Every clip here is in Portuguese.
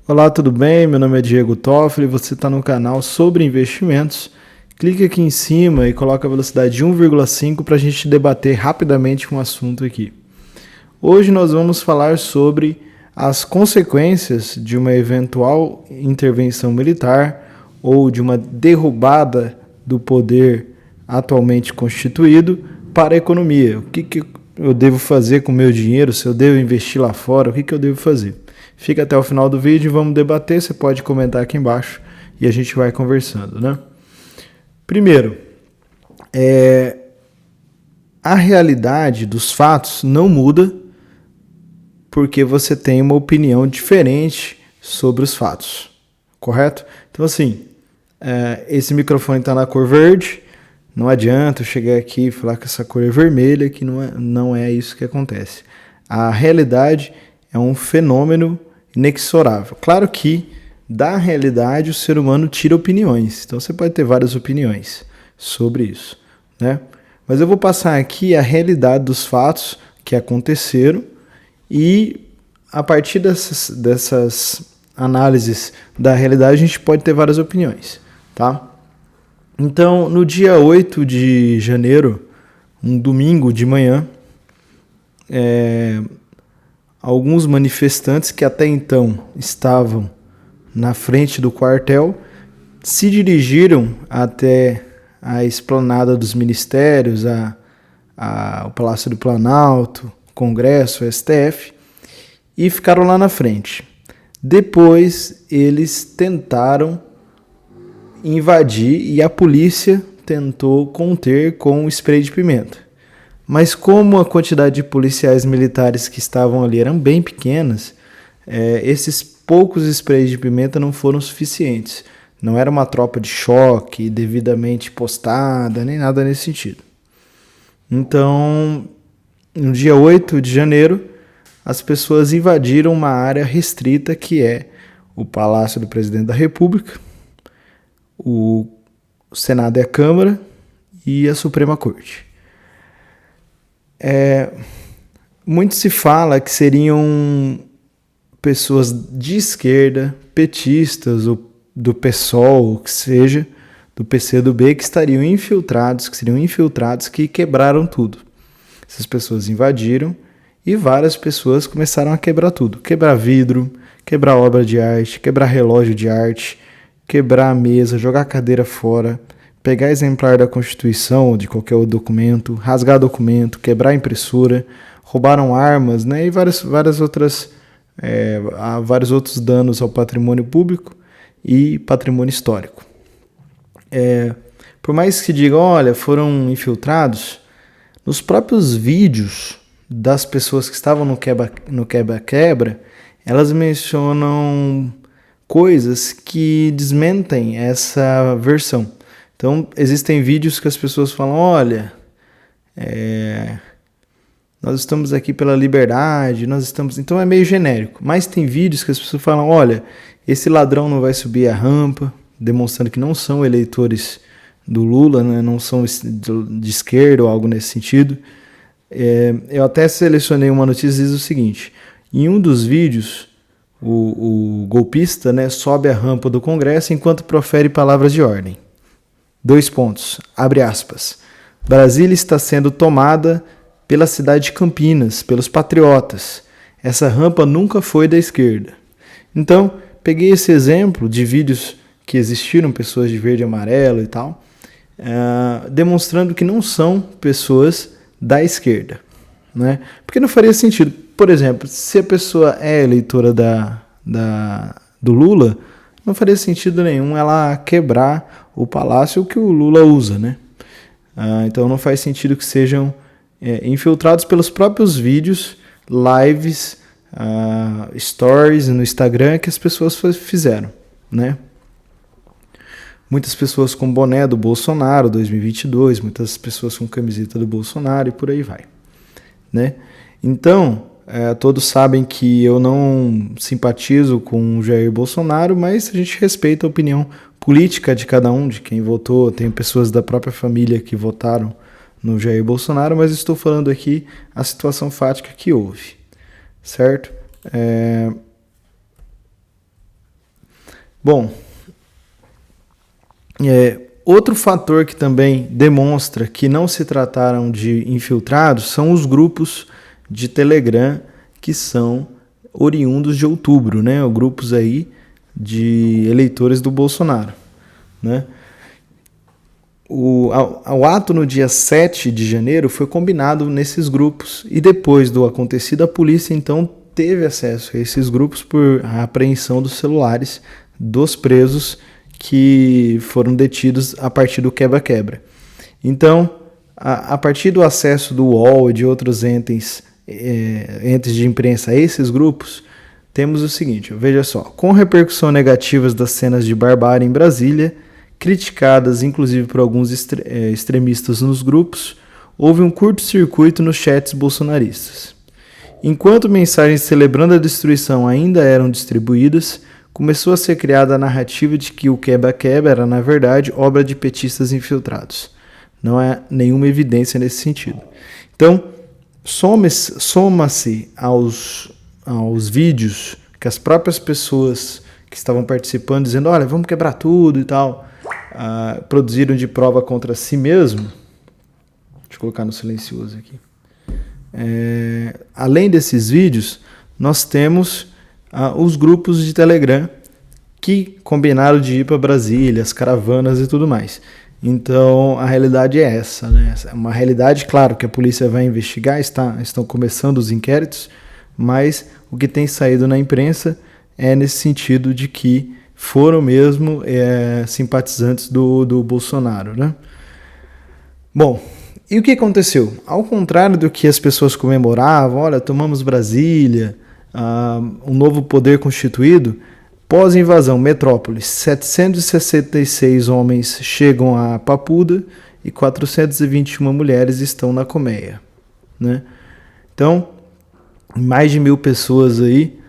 Olá, tudo bem? Meu nome é Diego Toffoli, você está no canal sobre investimentos. Clique aqui em cima e coloca a velocidade de 1,5 para a gente debater rapidamente um assunto aqui. Hoje nós vamos falar sobre as consequências de uma eventual intervenção militar ou de uma derrubada do poder atualmente constituído para a economia. O que eu devo fazer com o meu dinheiro? Se eu devo investir lá fora, o que eu devo fazer? Fica até o final do vídeo e vamos debater. Você pode comentar aqui embaixo e a gente vai conversando, né? Primeiro, a realidade dos fatos não muda porque você tem uma opinião diferente sobre os fatos, correto? Então, assim, esse microfone está na cor verde, não adianta eu chegar aqui e falar que essa cor é vermelha, que não é isso que acontece. A realidade é um fenômeno inexorável. Claro que da realidade o ser humano tira opiniões, então você pode ter várias opiniões sobre isso, né? Mas eu vou passar aqui a realidade dos fatos que aconteceram e a partir dessas análises da realidade a gente pode ter várias opiniões, tá? Então, no dia 8 de janeiro, um domingo de manhã, alguns manifestantes que até então estavam na frente do quartel se dirigiram até a esplanada dos ministérios, o Palácio do Planalto, Congresso, STF, e ficaram lá na frente. Depois eles tentaram invadir e a polícia tentou conter com spray de pimenta. Mas como a quantidade de policiais militares que estavam ali eram bem pequenas, esses poucos sprays de pimenta não foram suficientes. Não era uma tropa de choque devidamente postada, nem nada nesse sentido. Então, no dia 8 de janeiro, as pessoas invadiram uma área restrita que é o Palácio do Presidente da República, o Senado e a Câmara e a Suprema Corte. Muito se fala que seriam pessoas de esquerda, petistas, ou do PSOL, ou que seja, do PCdoB, que seriam infiltrados, que quebraram tudo. Essas pessoas invadiram e várias pessoas começaram a quebrar tudo. Quebrar vidro, quebrar obra de arte, quebrar relógio de arte, quebrar a mesa, jogar a cadeira fora, pegar exemplar da Constituição ou de qualquer outro documento, rasgar documento, quebrar a impressora, roubaram armas, né, e várias outras, vários outros danos ao patrimônio público e patrimônio histórico. Por mais que digam, olha, foram infiltrados, nos próprios vídeos das pessoas que estavam no quebra-quebra, elas mencionam coisas que desmentem essa versão. Então, existem vídeos que as pessoas falam, olha, nós estamos aqui pela liberdade, Então é meio genérico. Mas tem vídeos que as pessoas falam, olha, esse ladrão não vai subir a rampa, demonstrando que não são eleitores do Lula, né? Não são de esquerda ou algo nesse sentido. Eu até selecionei uma notícia que diz o seguinte, em um dos vídeos, o golpista, né, sobe a rampa do Congresso enquanto profere palavras de ordem. 2 pontos, abre aspas. Brasília está sendo tomada pela cidade de Campinas, pelos patriotas. Essa rampa nunca foi da esquerda. Então, peguei esse exemplo de vídeos que existiram, pessoas de verde e amarelo e tal, demonstrando que não são pessoas da esquerda, né? Porque não faria sentido. Por exemplo, se a pessoa é eleitora do Lula, não faria sentido nenhum ela quebrar o palácio que o Lula usa, né? Então não faz sentido que sejam infiltrados pelos próprios vídeos, lives, stories no Instagram que as pessoas fizeram, né? Muitas pessoas com boné do Bolsonaro 2022, muitas pessoas com camiseta do Bolsonaro e por aí vai, né? Então, todos sabem que eu não simpatizo com o Jair Bolsonaro, mas a gente respeita a opinião política de cada um, de quem votou. Tem pessoas da própria família que votaram no Jair Bolsonaro, mas estou falando aqui a situação fática que houve, certo? Bom, outro fator que também demonstra que não se trataram de infiltrados são os grupos de Telegram que são oriundos de outubro, né? Grupos aí de eleitores do Bolsonaro, né? O ato no dia 7 de janeiro foi combinado nesses grupos e depois do acontecido a polícia então teve acesso a esses grupos por apreensão dos celulares dos presos que foram detidos a partir do quebra-quebra. Então, a partir do acesso do UOL e de outros entes de imprensa a esses grupos, temos o seguinte, veja só, com repercussão negativas das cenas de barbárie em Brasília, criticadas inclusive por alguns extremistas nos grupos, houve um curto-circuito nos chats bolsonaristas. Enquanto mensagens celebrando a destruição ainda eram distribuídas, começou a ser criada a narrativa de que o quebra-quebra era, na verdade, obra de petistas infiltrados. Não há nenhuma evidência nesse sentido. Então, soma-se aos vídeos que as próprias pessoas que estavam participando, dizendo, olha, vamos quebrar tudo e tal, produziram de prova contra si mesmo. Deixa eu colocar no silencioso aqui. Além desses vídeos, nós temos os grupos de Telegram que combinaram de ir para Brasília, as caravanas e tudo mais. Então, a realidade é essa, né? É uma realidade, claro, que a polícia vai investigar, estão começando os inquéritos, mas o que tem saído na imprensa é nesse sentido de que foram mesmo simpatizantes do Bolsonaro, né? Bom, e o que aconteceu? Ao contrário do que as pessoas comemoravam, olha, tomamos Brasília, um novo poder constituído, pós-invasão, Metrópolis, 766 homens chegam a Papuda e 421 mulheres estão na colmeia, né? Então, mais de 1.000 pessoas aí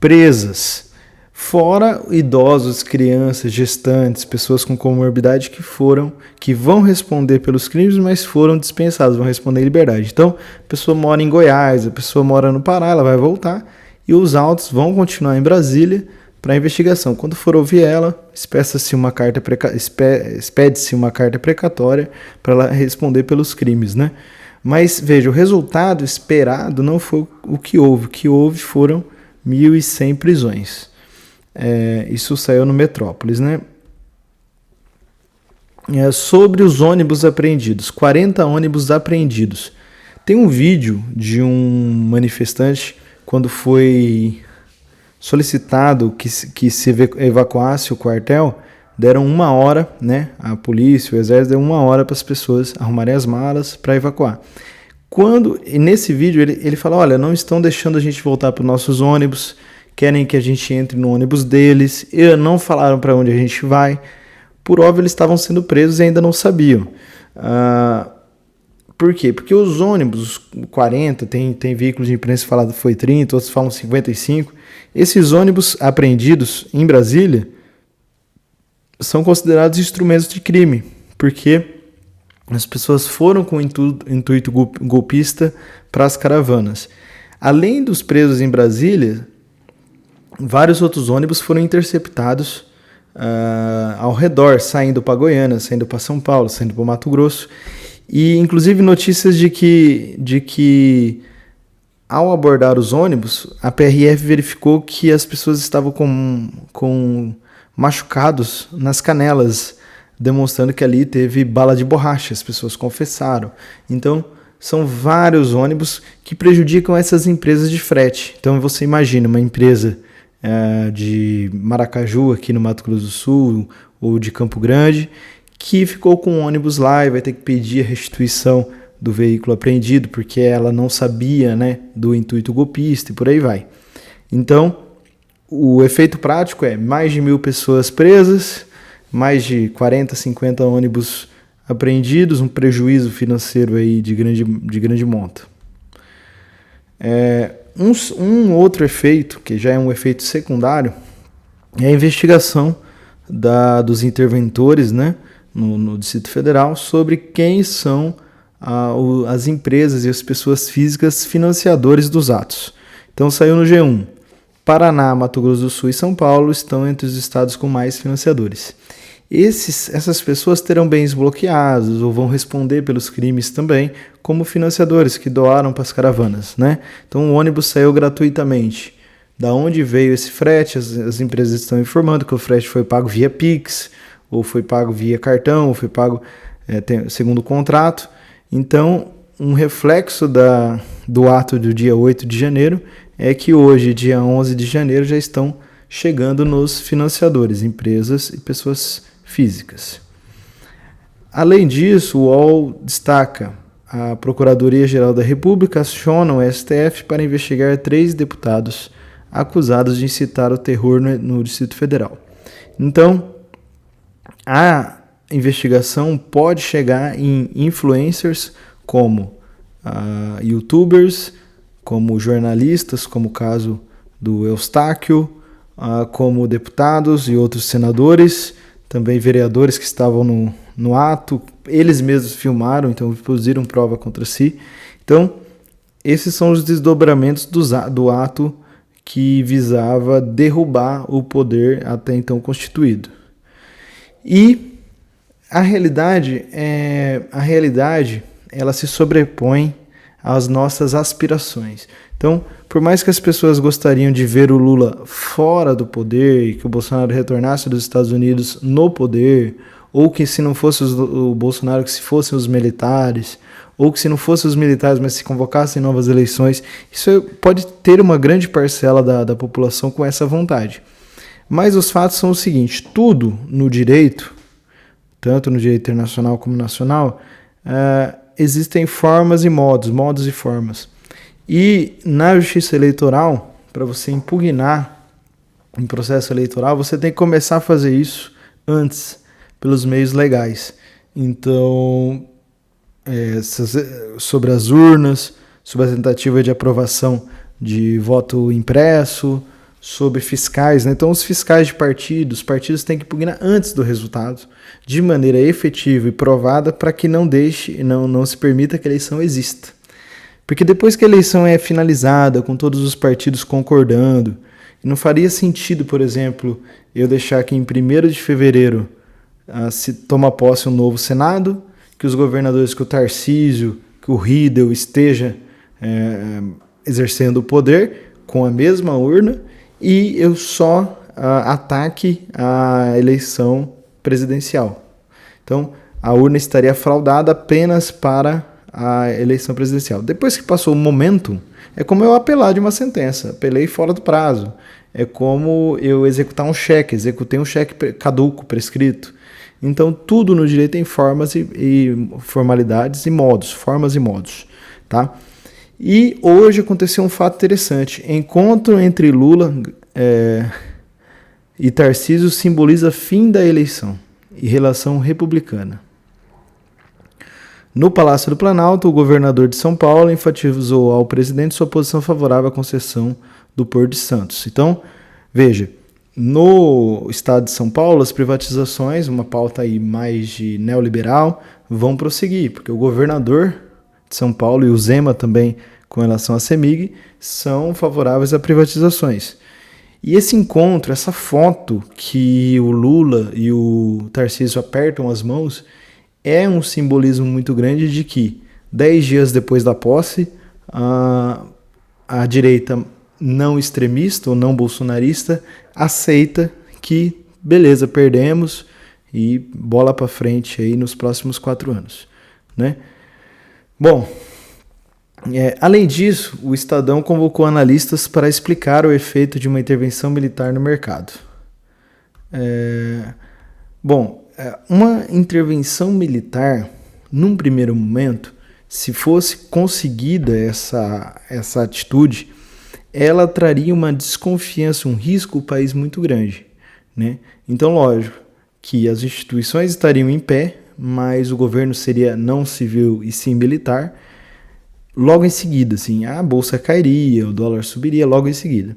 presas, fora idosos, crianças, gestantes, pessoas com comorbidade que vão responder pelos crimes, mas foram dispensados, vão responder em liberdade. Então, a pessoa mora em Goiás, a pessoa mora no Pará, ela vai voltar e os autos vão continuar em Brasília para a investigação. Quando for ouvir ela, expede-se uma carta precatória para ela responder pelos crimes, né? Mas, veja, o resultado esperado não foi o que houve. O que houve foram 1.100 prisões. Isso saiu no Metrópolis, né? Sobre os ônibus apreendidos, 40 ônibus apreendidos. Tem um vídeo de um manifestante quando foi solicitado que se evacuasse o quartel, deram 1 hora, né? A polícia, o exército deu 1 hora para as pessoas arrumarem as malas para evacuar. E nesse vídeo ele fala, olha, não estão deixando a gente voltar para os nossos ônibus, querem que a gente entre no ônibus deles, e não falaram para onde a gente vai. Por óbvio, eles estavam sendo presos e ainda não sabiam. Por quê? Porque os ônibus, 40, tem veículos de imprensa que falam que foi 30, outros falam 55. Esses ônibus apreendidos em Brasília são considerados instrumentos de crime, porque as pessoas foram com intuito golpista para as caravanas. Além dos presos em Brasília, vários outros ônibus foram interceptados ao redor, saindo para Goiânia, saindo para São Paulo, saindo para Mato Grosso. E, inclusive, notícias de que ao abordar os ônibus, a PRF verificou que as pessoas estavam com machucados nas canelas, demonstrando que ali teve bala de borracha, as pessoas confessaram. Então, são vários ônibus que prejudicam essas empresas de frete. Então, você imagina uma empresa de Maracaju, aqui no Mato Grosso do Sul, ou de Campo Grande, que ficou com o ônibus lá e vai ter que pedir a restituição do veículo apreendido, porque ela não sabia, né, do intuito golpista e por aí vai. Então, o efeito prático é mais de 1.000 pessoas presas, mais de 40, 50 ônibus apreendidos, um prejuízo financeiro aí de grande monta. Um outro efeito, que já é um efeito secundário, é a investigação dos interventores, né, no Distrito Federal sobre quem são as empresas e as pessoas físicas financiadores dos atos. Então saiu no G1. Paraná, Mato Grosso do Sul e São Paulo estão entre os estados com mais financiadores. Essas pessoas terão bens bloqueados ou vão responder pelos crimes também, como financiadores que doaram para as caravanas, né? Então o ônibus saiu gratuitamente. Da onde veio esse frete? As empresas estão informando que o frete foi pago via Pix, ou foi pago via cartão, ou foi pago segundo o contrato. Então, um reflexo do ato do dia 8 de janeiro é que hoje, dia 11 de janeiro, já estão chegando nos financiadores, empresas e pessoas físicas. Além disso, o UOL destaca: a Procuradoria-Geral da República aciona o STF para investigar 3 deputados acusados de incitar o terror no Distrito Federal. Então, a investigação pode chegar em influencers como youtubers, como jornalistas, como o caso do Eustáquio, como deputados e outros senadores, também vereadores que estavam no ato, eles mesmos filmaram, então produziram prova contra si. Então, esses são os desdobramentos do ato que visava derrubar o poder até então constituído. E a realidade ela se sobrepõe às nossas aspirações. Então, por mais que as pessoas gostariam de ver o Lula fora do poder e que o Bolsonaro retornasse dos Estados Unidos no poder, ou que se não fosse o Bolsonaro, que se fossem os militares, ou que se não fossem os militares, mas se convocassem novas eleições, isso pode ter uma grande parcela da população com essa vontade. Mas os fatos são o seguinte: tudo no direito, tanto no direito internacional como nacional, existem formas e modos e formas. E na justiça eleitoral, para você impugnar um processo eleitoral, você tem que começar a fazer isso antes, pelos meios legais. Então, sobre as urnas, sobre a tentativa de aprovação de voto impresso, sobre fiscais, né? Então os fiscais de partidos, os partidos têm que impugnar antes do resultado, de maneira efetiva e provada, para que não se permita que a eleição exista. Porque depois que a eleição é finalizada, com todos os partidos concordando, não faria sentido, por exemplo, eu deixar que em 1º de fevereiro se toma posse um novo Senado, que os governadores, que o Tarcísio, que o Riedel esteja exercendo o poder com a mesma urna, e eu só ataque a eleição presidencial. Então, a urna estaria fraudada apenas para a eleição presidencial. Depois que passou o momento, é como eu apelar de uma sentença. Apelei fora do prazo. É como eu executar um cheque. Executei um cheque caduco, prescrito. Então, tudo no direito tem formas e formalidades e modos. Formas e modos. Tá? E hoje aconteceu um fato interessante. Encontro entre Lula e Tarcísio simboliza fim da eleição e relação republicana. No Palácio do Planalto, o governador de São Paulo enfatizou ao presidente sua posição favorável à concessão do Porto de Santos. Então, veja, no estado de São Paulo, as privatizações, uma pauta aí mais de neoliberal, vão prosseguir, porque o governador de São Paulo e o Zema também, com relação à CEMIG, são favoráveis a privatizações. E esse encontro, essa foto que o Lula e o Tarcísio apertam as mãos, é um simbolismo muito grande de que 10 dias depois da posse, a direita não extremista ou não bolsonarista aceita que, beleza, perdemos e bola para frente aí nos próximos 4 anos, né? Bom, além disso, o Estadão convocou analistas para explicar o efeito de uma intervenção militar no mercado. Uma intervenção militar, num primeiro momento, se fosse conseguida essa atitude, ela traria uma desconfiança, um risco ao país muito grande, né? Então, lógico que as instituições estariam em pé, mas o governo seria não civil e sim militar. Logo em seguida, assim, a bolsa cairia, o dólar subiria logo em seguida.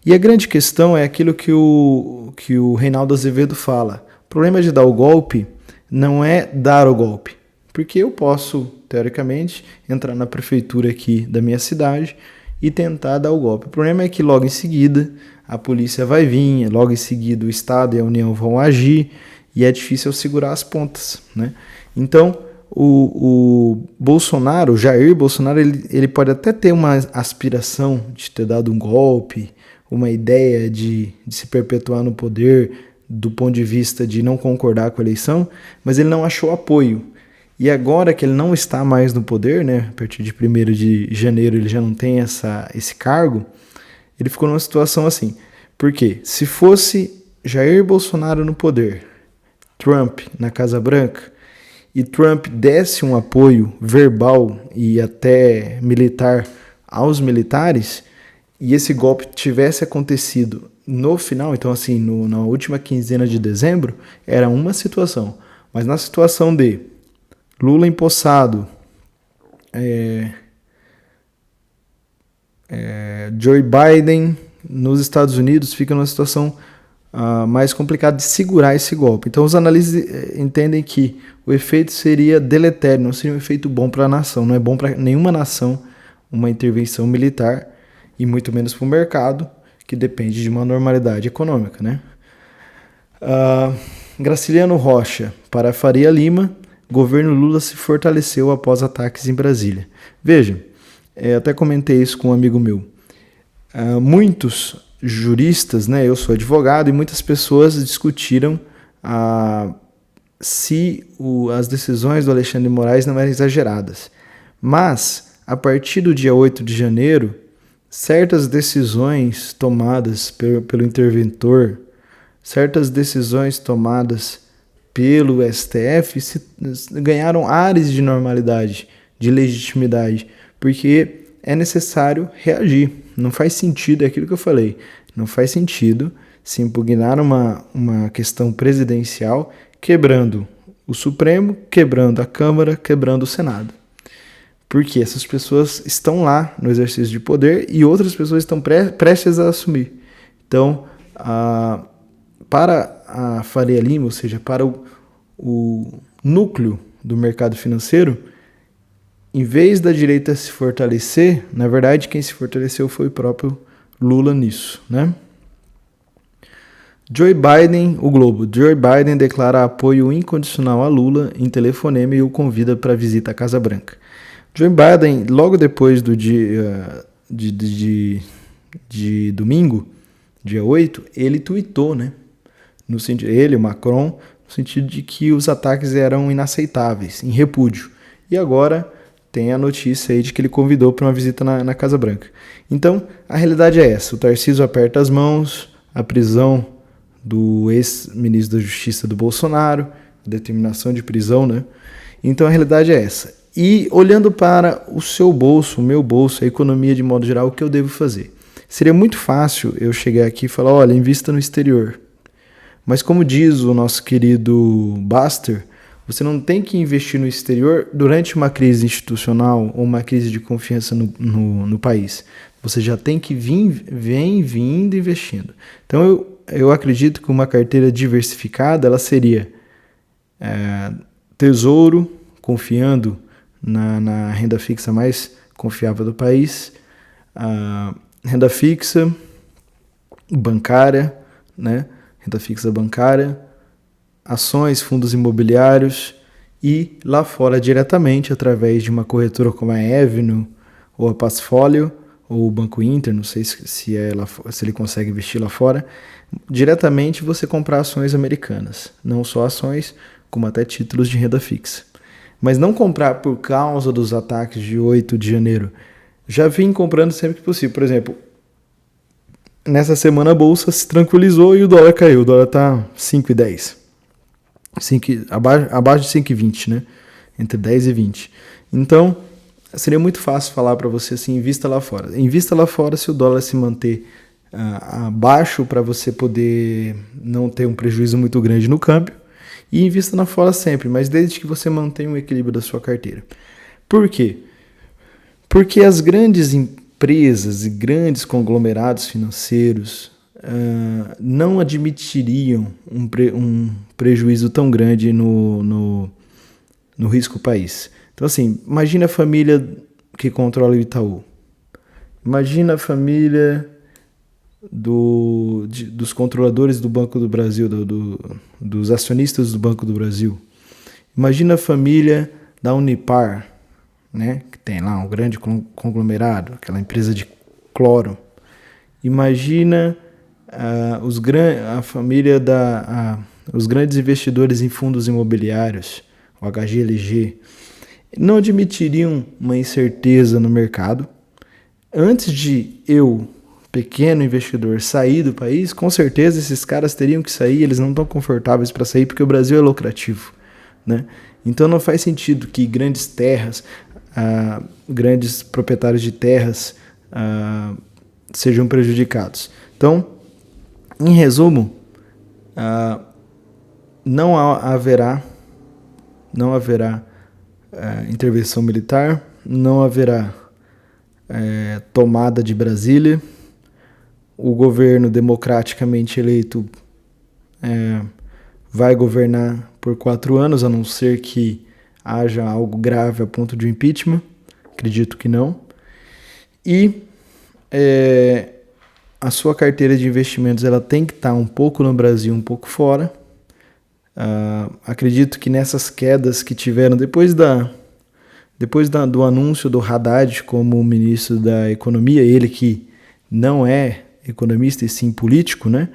E a grande questão é aquilo que o Reinaldo Azevedo fala. O problema de dar o golpe não é dar o golpe, porque eu posso, teoricamente, entrar na prefeitura aqui da minha cidade e tentar dar o golpe. O problema é que logo em seguida a polícia vai vir, logo em seguida o Estado e a União vão agir e é difícil segurar as pontas, né? Então, o Bolsonaro, o Jair Bolsonaro, ele pode até ter uma aspiração de ter dado um golpe, uma ideia de se perpetuar no poder do ponto de vista de não concordar com a eleição, mas ele não achou apoio. E agora que ele não está mais no poder, né, a partir de 1º de janeiro ele já não tem esse cargo, ele ficou numa situação assim. Por quê? Se fosse Jair Bolsonaro no poder, Trump na Casa Branca, e Trump desse um apoio verbal e até militar aos militares, e esse golpe tivesse acontecido no final, então assim, na última quinzena de dezembro, era uma situação. Mas na situação de Lula empossado, Joe Biden nos Estados Unidos fica numa situação mais complicada de segurar esse golpe. Então os analistas entendem que o efeito seria deletério, não seria um efeito bom para a nação. Não é bom para nenhuma nação uma intervenção militar e muito menos para o mercado, que depende de uma normalidade econômica, né? Graciliano Rocha, para Faria Lima, governo Lula se fortaleceu após ataques em Brasília. Veja, até comentei isso com um amigo meu. Muitos juristas, né, eu sou advogado, e muitas pessoas discutiram se as decisões do Alexandre de Moraes não eram exageradas. Mas, a partir do dia 8 de janeiro, certas decisões tomadas pelo interventor, certas decisões tomadas pelo STF ganharam ares de normalidade, de legitimidade, porque é necessário reagir. Não faz sentido, é aquilo que eu falei, não faz sentido se impugnar uma questão presidencial quebrando o Supremo, quebrando a Câmara, quebrando o Senado. Porque essas pessoas estão lá no exercício de poder e outras pessoas estão prestes a assumir. Então, para a Faria Lima, ou seja, para o núcleo do mercado financeiro, em vez da direita se fortalecer, na verdade quem se fortaleceu foi o próprio Lula nisso, né? Joe Biden, o Globo. Joe Biden declara apoio incondicional a Lula em telefonema e o convida para visita à Casa Branca. Joe Biden, logo depois do dia de domingo, dia 8, ele tuitou, né? No sentido, ele, o Macron, no sentido de que os ataques eram inaceitáveis, em repúdio. E agora tem a notícia aí de que ele convidou para uma visita na Casa Branca. Então, a realidade é essa. O Tarcísio aperta as mãos, a prisão do ex-ministro da Justiça do Bolsonaro, a determinação de prisão, né? Então, a realidade é essa. E olhando para o seu bolso, o meu bolso, a economia de modo geral, o que eu devo fazer? Seria muito fácil eu chegar aqui e falar, olha, invista no exterior. Mas como diz o nosso querido Buster, você não tem que investir no exterior durante uma crise institucional ou uma crise de confiança no país. Você já tem que vem vindo investindo. Então eu acredito que uma carteira diversificada ela seria tesouro, confiando na renda fixa mais confiável do país, renda fixa bancária, né? Renda fixa bancária, ações, fundos imobiliários e lá fora diretamente através de uma corretora como a Avenue ou a Passfolio ou o Banco Inter, não sei se ele consegue investir lá fora, diretamente você comprar ações americanas, não só ações, como até títulos de renda fixa. Mas não comprar por causa dos ataques de 8 de janeiro. Já vim comprando sempre que possível. Por exemplo, nessa semana a bolsa se tranquilizou e o dólar caiu. O dólar está 5,10. Abaixo de 5,20, né? Entre 10 e 20. Então, seria muito fácil falar para você assim, invista lá fora. Invista lá fora se o dólar se manter abaixo para você poder não ter um prejuízo muito grande no câmbio. E invista lá fora sempre, mas desde que você mantenha um equilíbrio da sua carteira. Por quê? Porque as grandes empresas e grandes conglomerados financeiros não admitiriam um prejuízo tão grande no risco país. Então, assim, imagine a família que controla o Itaú. Imagina a família dos controladores do Banco do Brasil, dos acionistas do Banco do Brasil. Imagina a família da Unipar, né, que tem lá um grande conglomerado, aquela empresa de cloro. Imagina a família os grandes investidores em fundos imobiliários, o HGLG. Não admitiriam uma incerteza no mercado. Antes de eu, pequeno investidor, sair do país, com certeza esses caras teriam que sair, eles não estão confortáveis para sair porque o Brasil é lucrativo, né? Então não faz sentido que grandes terras, grandes proprietários de terras sejam prejudicados. Então, em resumo, não haverá intervenção militar, não haverá tomada de Brasília. O governo democraticamente eleito vai governar por 4 anos, a não ser que haja algo grave a ponto de impeachment. Acredito que não. E a sua carteira de investimentos ela tem que estar um pouco no Brasil, um pouco fora. Acredito que nessas quedas que tiveram depois do anúncio do Haddad como ministro da Economia, ele que não é economista e sim político, né?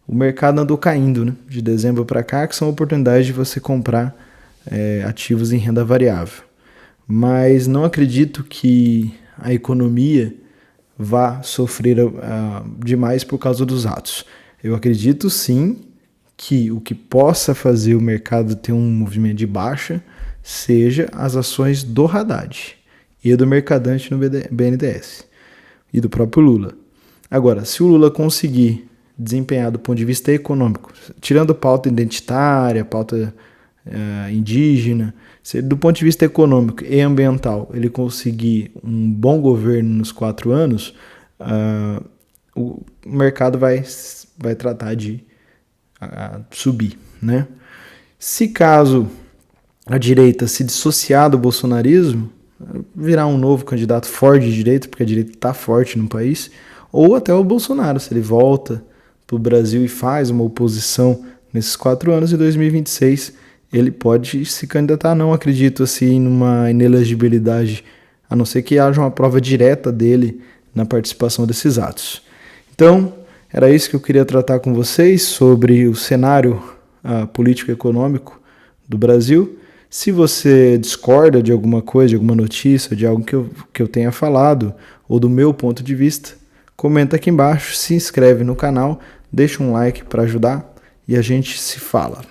O mercado andou caindo, né? De dezembro para cá, que são oportunidades de você comprar ativos em renda variável. Mas não acredito que a economia vá sofrer demais por causa dos atos. Eu acredito sim que o que possa fazer o mercado ter um movimento de baixa seja as ações do Haddad e do mercadante no BNDES e do próprio Lula. Agora, se o Lula conseguir desempenhar do ponto de vista econômico, tirando pauta identitária, pauta indígena, se do ponto de vista econômico e ambiental ele conseguir um bom governo nos 4 anos, o mercado vai tratar de subir, né? Se caso a direita se dissociar do bolsonarismo, virar um novo candidato forte de direita, porque a direita está forte no país, ou até o Bolsonaro, se ele volta para o Brasil e faz uma oposição nesses 4 anos, em 2026 ele pode se candidatar. Não acredito assim numa inelegibilidade, a não ser que haja uma prova direta dele na participação desses atos. Então, era isso que eu queria tratar com vocês sobre o cenário político e econômico do Brasil. Se você discorda de alguma coisa, de alguma notícia, de algo que eu tenha falado, ou do meu ponto de vista, comenta aqui embaixo, se inscreve no canal, deixa um like para ajudar e a gente se fala.